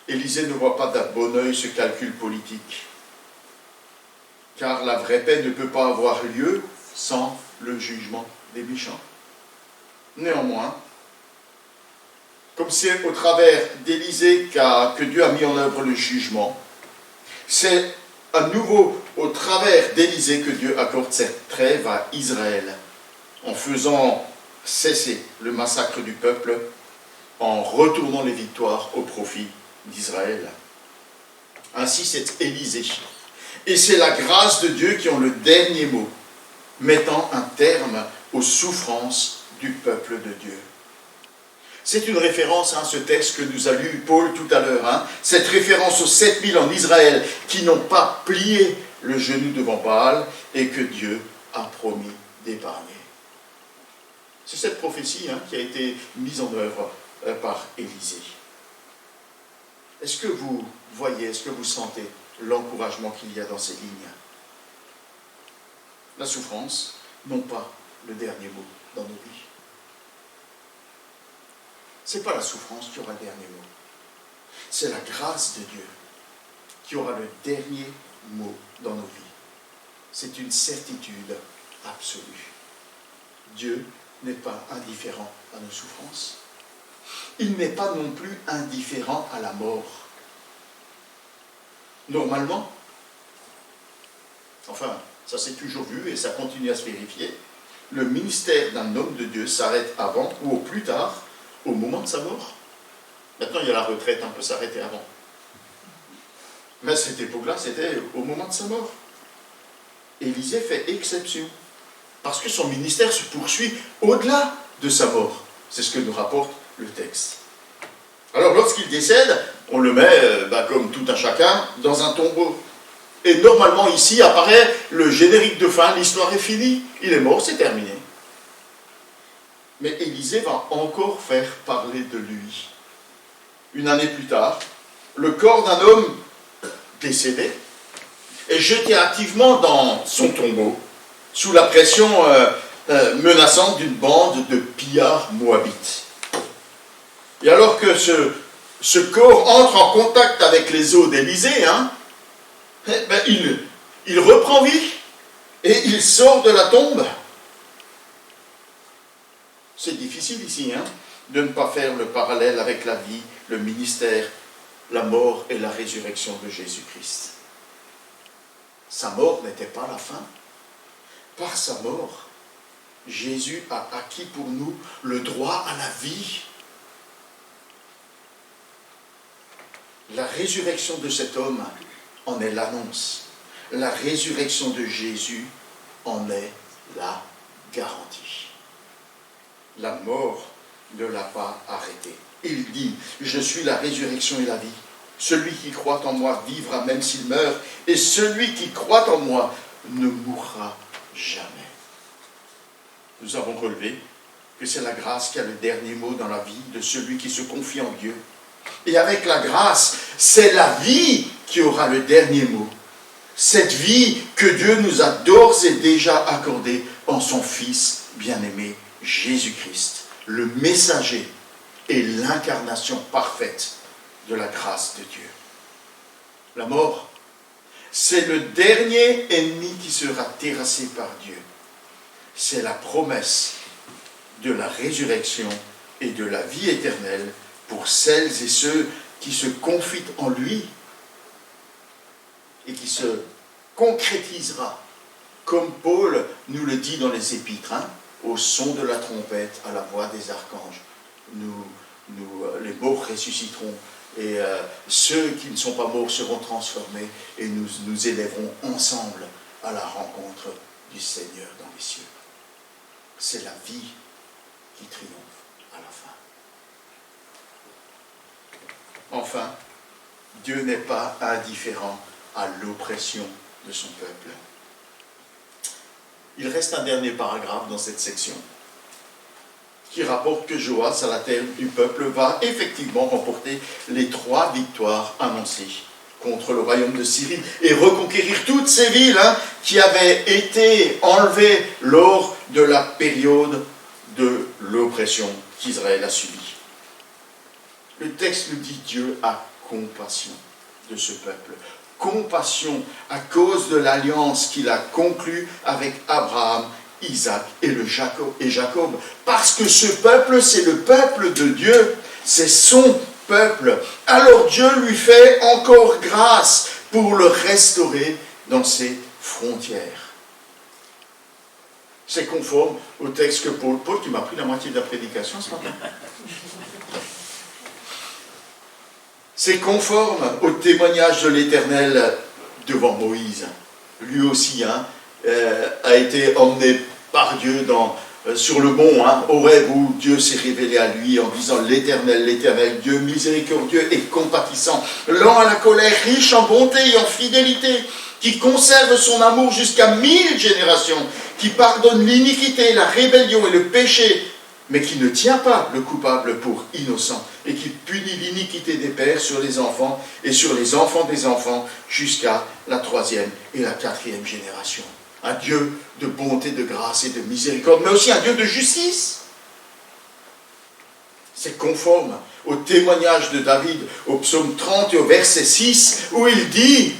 Élisée ne voit pas d'un bon œil ce calcul politique. Car la vraie paix ne peut pas avoir lieu sans le jugement des méchants. Néanmoins, comme c'est au travers d'Élisée que Dieu a mis en œuvre le jugement, c'est à nouveau au travers d'Élisée que Dieu accorde cette trêve à Israël, en faisant cesser le massacre du peuple, en retournant les victoires au profit d'Israël. Ainsi, c'est Élisée. Et c'est la grâce de Dieu qui ont le dernier mot, mettant un terme aux souffrances du peuple de Dieu. C'est une référence à ce texte que nous a lu Paul tout à l'heure, cette référence aux 7000 en Israël qui n'ont pas plié le genou devant Baal et que Dieu a promis d'épargner. C'est cette prophétie qui a été mise en œuvre par Élisée. Est-ce que vous voyez, est-ce que vous sentez l'encouragement qu'il y a dans ces lignes? La souffrance, non pas le dernier mot dans nos vies. Ce n'est pas la souffrance qui aura le dernier mot. C'est la grâce de Dieu qui aura le dernier mot dans nos vies. C'est une certitude absolue. Dieu n'est pas indifférent à nos souffrances. Il n'est pas non plus indifférent à la mort. Normalement, enfin, ça s'est toujours vu et ça continue à se vérifier, le ministère d'un homme de Dieu s'arrête avant ou au plus tard, au moment de sa mort. Maintenant, il y a la retraite, on peut s'arrêter avant. Mais à cette époque-là, c'était au moment de sa mort. Élisée fait exception, parce que son ministère se poursuit au-delà de sa mort. C'est ce que nous rapporte le texte. Alors, lorsqu'il décède, on le met, comme tout un chacun, dans un tombeau. Et normalement, ici, apparaît le générique de fin, l'histoire est finie, il est mort, c'est terminé. Mais Élisée va encore faire parler de lui. Une année plus tard, le corps d'un homme décédé est jeté activement dans son tombeau, sous la pression menaçante d'une bande de pillards moabites. Et alors que ce corps entre en contact avec les os d'Élisée, il reprend vie et il sort de la tombe. C'est difficile ici, hein, de ne pas faire le parallèle avec la vie, le ministère, la mort et la résurrection de Jésus-Christ. Sa mort n'était pas la fin. Par sa mort, Jésus a acquis pour nous le droit à la vie. La résurrection de cet homme en est l'annonce. La résurrection de Jésus en est la garantie. La mort ne l'a pas arrêté. Il dit, je suis la résurrection et la vie. Celui qui croit en moi vivra même s'il meurt, et celui qui croit en moi ne mourra jamais. Nous avons relevé que c'est la grâce qui a le dernier mot dans la vie de celui qui se confie en Dieu. Et avec la grâce, c'est la vie qui aura le dernier mot. Cette vie que Dieu nous a d'ores et déjà accordée en son Fils bien-aimé, Jésus-Christ, le messager et l'incarnation parfaite de la grâce de Dieu. La mort, c'est le dernier ennemi qui sera terrassé par Dieu. C'est la promesse de la résurrection et de la vie éternelle pour celles et ceux qui se confient en lui et qui se concrétisera, comme Paul nous le dit dans les Épîtres, hein, au son de la trompette, à la voix des archanges. Les morts ressusciteront et ceux qui ne sont pas morts seront transformés et nous nous élèverons ensemble à la rencontre du Seigneur dans les cieux. C'est la vie qui triomphe à la fin. Enfin, Dieu n'est pas indifférent à l'oppression de son peuple. Il reste un dernier paragraphe dans cette section qui rapporte que Joas, à la tête du peuple, va effectivement remporter les 3 victoires annoncées contre le royaume de Syrie et reconquérir toutes ces villes qui avaient été enlevées lors de la période de l'oppression qu'Israël a subie. Le texte nous dit Dieu a compassion de ce peuple. Compassion à cause de l'alliance qu'il a conclue avec Abraham, Isaac et Jacob. Parce que ce peuple, c'est le peuple de Dieu. C'est son peuple. Alors Dieu lui fait encore grâce pour le restaurer dans ses frontières. C'est conforme au texte que Paul qui m'a pris la moitié de la prédication ce matin. C'est conforme au témoignage de l'Éternel devant Moïse. Lui aussi a été emmené par Dieu sur le mont Horeb, où Dieu s'est révélé à lui en disant l'Éternel, Dieu miséricordieux et compatissant, lent à la colère, riche en bonté et en fidélité, qui conserve son amour jusqu'à 1000 générations, qui pardonne l'iniquité, la rébellion et le péché, mais qui ne tient pas le coupable pour innocent, et qui punit l'iniquité des pères sur les enfants et sur les enfants des enfants jusqu'à la 3e et la 4e génération. Un Dieu de bonté, de grâce et de miséricorde, mais aussi un Dieu de justice. C'est conforme au témoignage de David au psaume 30 et au verset 6, où il dit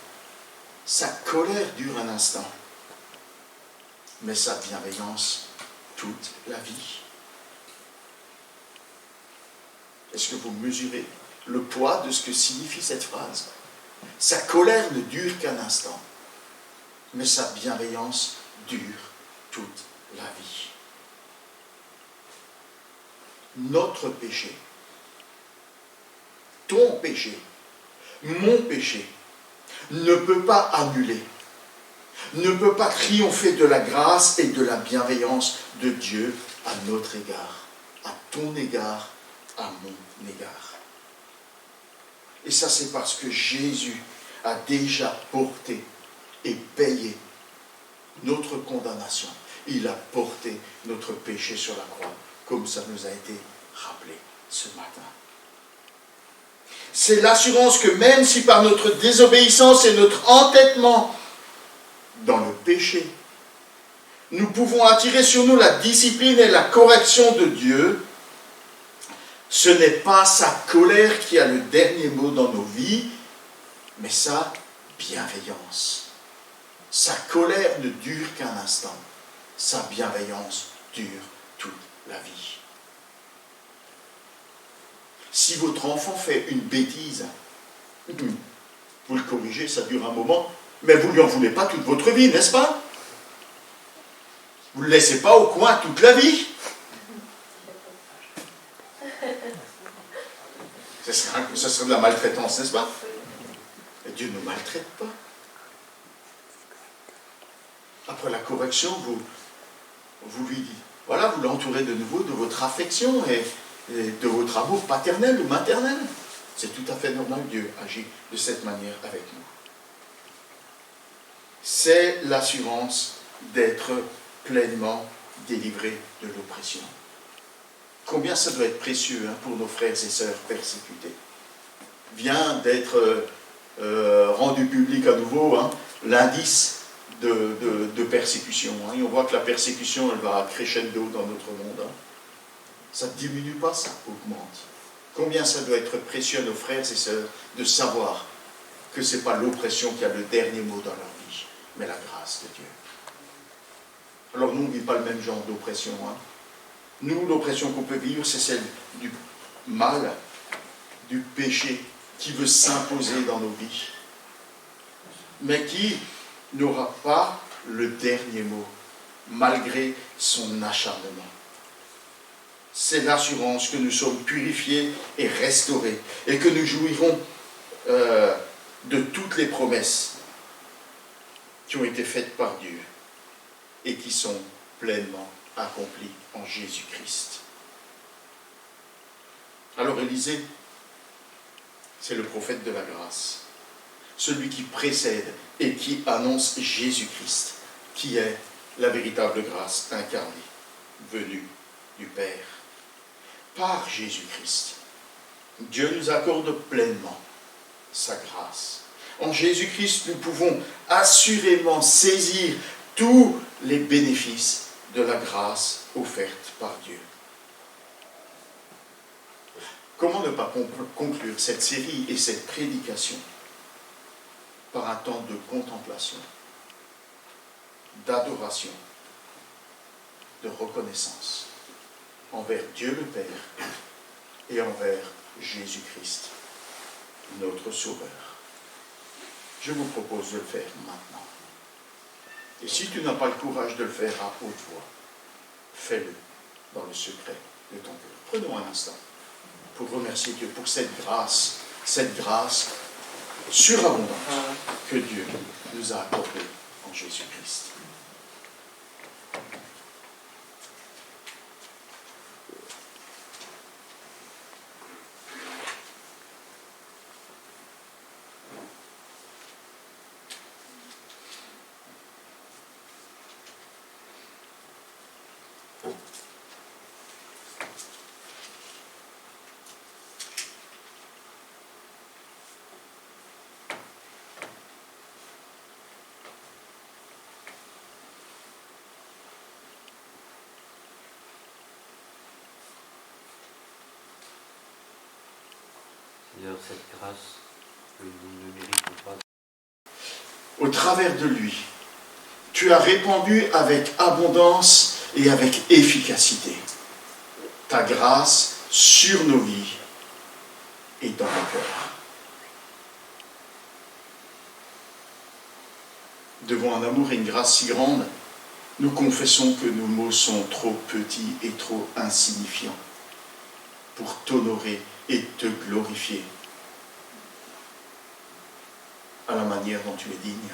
« Sa colère dure un instant, mais sa bienveillance toute la vie. » Est-ce que vous mesurez le poids de ce que signifie cette phrase? Sa colère ne dure qu'un instant, mais sa bienveillance dure toute la vie. Notre péché, ton péché, mon péché, ne peut pas annuler, ne peut pas triompher de la grâce et de la bienveillance de Dieu à notre égard, à ton égard, à mon égard. Et ça, c'est parce que Jésus a déjà porté et payé notre condamnation. Il a porté notre péché sur la croix, comme ça nous a été rappelé ce matin. C'est l'assurance que même si par notre désobéissance et notre entêtement dans le péché, nous pouvons attirer sur nous la discipline et la correction de Dieu, ce n'est pas sa colère qui a le dernier mot dans nos vies, mais sa bienveillance. Sa colère ne dure qu'un instant, sa bienveillance dure toute la vie. Si votre enfant fait une bêtise, vous le corrigez, ça dure un moment, mais vous ne lui en voulez pas toute votre vie, n'est-ce pas? Vous ne le laissez pas au coin toute la vie. Ce serait de la maltraitance, n'est-ce pas? Et Dieu ne maltraite pas. Après la correction, vous lui dites, voilà, vous l'entourez de nouveau de votre affection et de votre amour paternel ou maternel. C'est tout à fait normal, Dieu agit de cette manière avec nous. C'est l'assurance d'être pleinement délivré de l'oppression. Combien ça doit être précieux pour nos frères et sœurs persécutés. Vient d'être rendu public à nouveau l'indice de persécution. Et on voit que la persécution, elle va crescendo dans notre monde. Ça ne diminue pas, ça augmente. Combien ça doit être précieux à nos frères et sœurs de savoir que ce n'est pas l'oppression qui a le dernier mot dans leur vie, mais la grâce de Dieu. Alors nous, on ne vit pas le même genre d'oppression. Nous, l'oppression qu'on peut vivre, c'est celle du mal, du péché qui veut s'imposer dans nos vies, mais qui n'aura pas le dernier mot, malgré son acharnement. C'est l'assurance que nous sommes purifiés et restaurés, et que nous jouirons de toutes les promesses qui ont été faites par Dieu, et qui sont pleinement accomplies en Jésus-Christ. Alors Élisée, c'est le prophète de la grâce, celui qui précède et qui annonce Jésus-Christ, qui est la véritable grâce incarnée, venue du Père. Par Jésus-Christ, Dieu nous accorde pleinement sa grâce. En Jésus-Christ, nous pouvons assurément saisir tous les bénéfices de la grâce offerte par Dieu. Comment ne pas conclure cette série et cette prédication par un temps de contemplation, d'adoration, de reconnaissance envers Dieu le Père et envers Jésus-Christ, notre Sauveur. Je vous propose de le faire maintenant. Et si tu n'as pas le courage de le faire à haute voix, fais-le dans le secret de ton cœur. Prenons un instant pour remercier Dieu pour cette grâce surabondante que Dieu nous a accordée en Jésus-Christ. Seigneur, cette grâce que nous ne méritons pas. Au travers de lui, tu as répandu avec abondance et avec efficacité ta grâce sur nos vies et dans nos cœurs. Devant un amour et une grâce si grande, nous confessons que nos mots sont trop petits et trop insignifiants pour t'honorer et te glorifier à la manière dont tu es digne.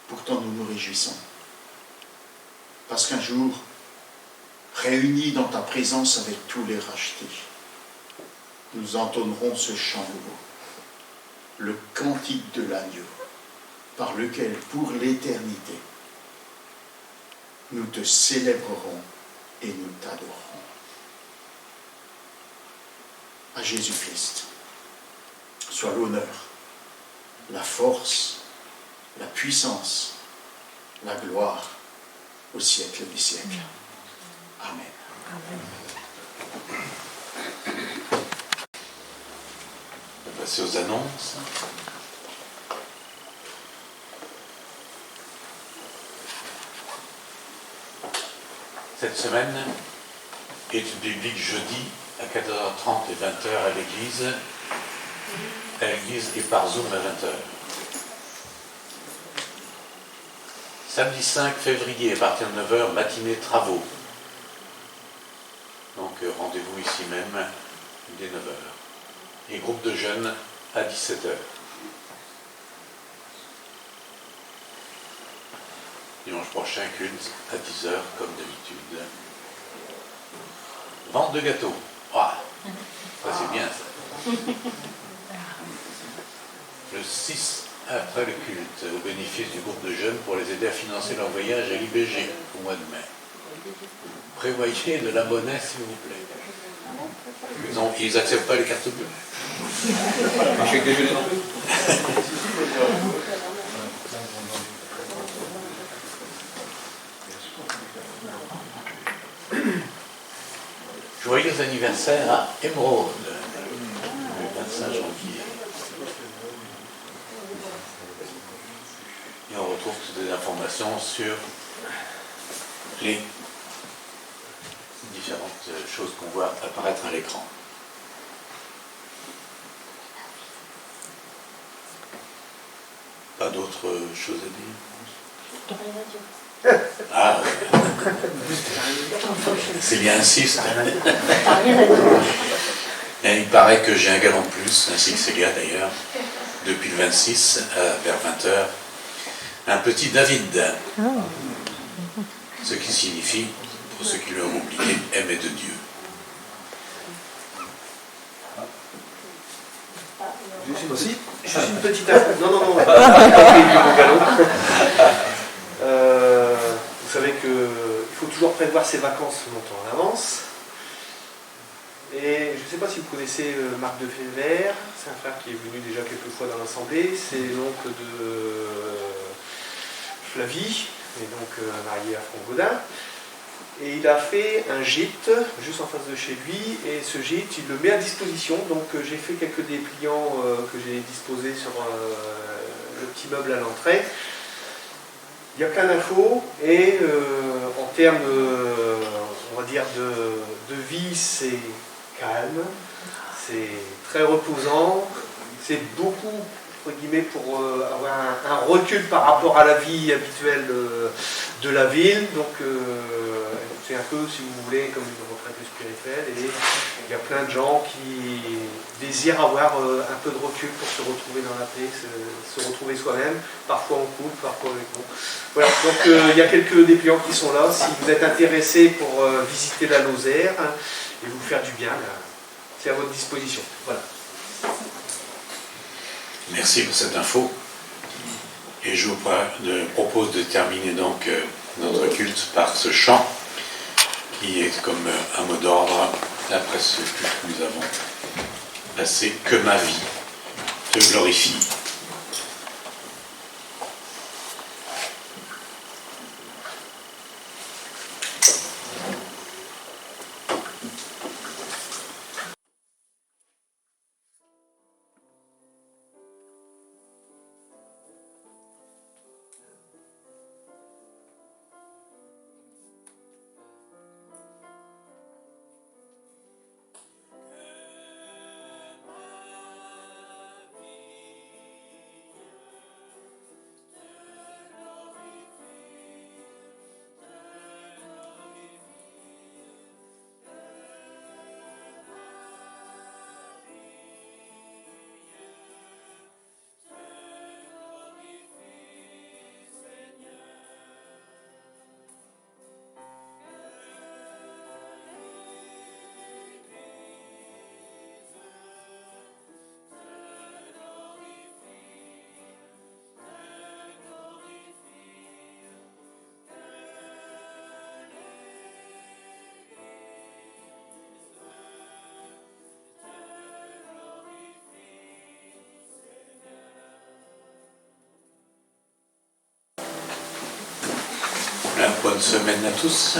Pourtant, nous nous réjouissons. Parce qu'un jour, réunis dans ta présence avec tous les rachetés, nous entonnerons ce chant nouveau, le cantique de l'agneau, par lequel, pour l'éternité, nous te célébrerons et nous t'adorerons. À Jésus-Christ, soit l'honneur, la force, la puissance, la gloire au siècle des siècles. Amen. On va passer aux annonces. Cette semaine, étude biblique jeudi à 14h30 et 20h à l'église et par Zoom à 20h. Samedi 5 février, à partir de 9h, matinée travaux. Donc rendez-vous ici même dès 9h. Et groupe de jeunes à 17h. Dimanche prochain, culte à 10h comme d'habitude. Vente de gâteaux. Ah, ça c'est bien ça. Le 6 après le culte, au bénéfice du groupe de jeunes pour les aider à financer leur voyage à l'IBG au mois de mai. Prévoyez de la monnaie s'il vous plaît. Non, ils n'acceptent pas les cartes bleues. Un chèque déjeuner non plus. Joyeux anniversaire à Émeraude, le 25 janvier. Et on retrouve toutes les informations sur les différentes choses qu'on voit apparaître à l'écran. Pas d'autres choses à dire? Ah, c'est bien insiste. Et il paraît que j'ai un galon de plus, ainsi que Célia d'ailleurs, depuis le 26 vers 20h. Un petit David. Ce qui signifie, pour ceux qui l'ont oublié, aimé de Dieu. Aussi, juste une petite info. Non, pas mon galon. Vous savez qu'il faut toujours prévoir ses vacances longtemps en avance. Et je ne sais pas si vous connaissez Marc de Févert, c'est un frère qui est venu déjà quelques fois dans l'Assemblée, c'est l'oncle de Flavie, et donc marié à Franck Gaudin. Et il a fait un gîte juste en face de chez lui, et ce gîte, il le met à disposition. Donc j'ai fait quelques dépliants que j'ai disposés sur le petit meuble à l'entrée. Il y a plein d'infos, et en termes, on va dire, de vie, c'est calme, c'est très reposant, c'est beaucoup, entre guillemets, pour avoir un recul par rapport à la vie habituelle de la ville. Donc c'est un peu, si vous voulez, comme une retraite spirituelle, et il y a plein de gens qui désirent avoir un peu de recul pour se retrouver dans la paix, se retrouver soi-même, parfois en couple, parfois avec nous. Voilà, donc il y a quelques dépliants qui sont là. Si vous êtes intéressé pour visiter la Lozère et vous faire du bien, c'est à votre disposition. Voilà. Merci pour cette info. Et je vous propose de terminer donc notre culte par ce chant qui est comme un mot d'ordre après ce culte que nous avons passé. Que ma vie te glorifie. Bonne semaine à tous.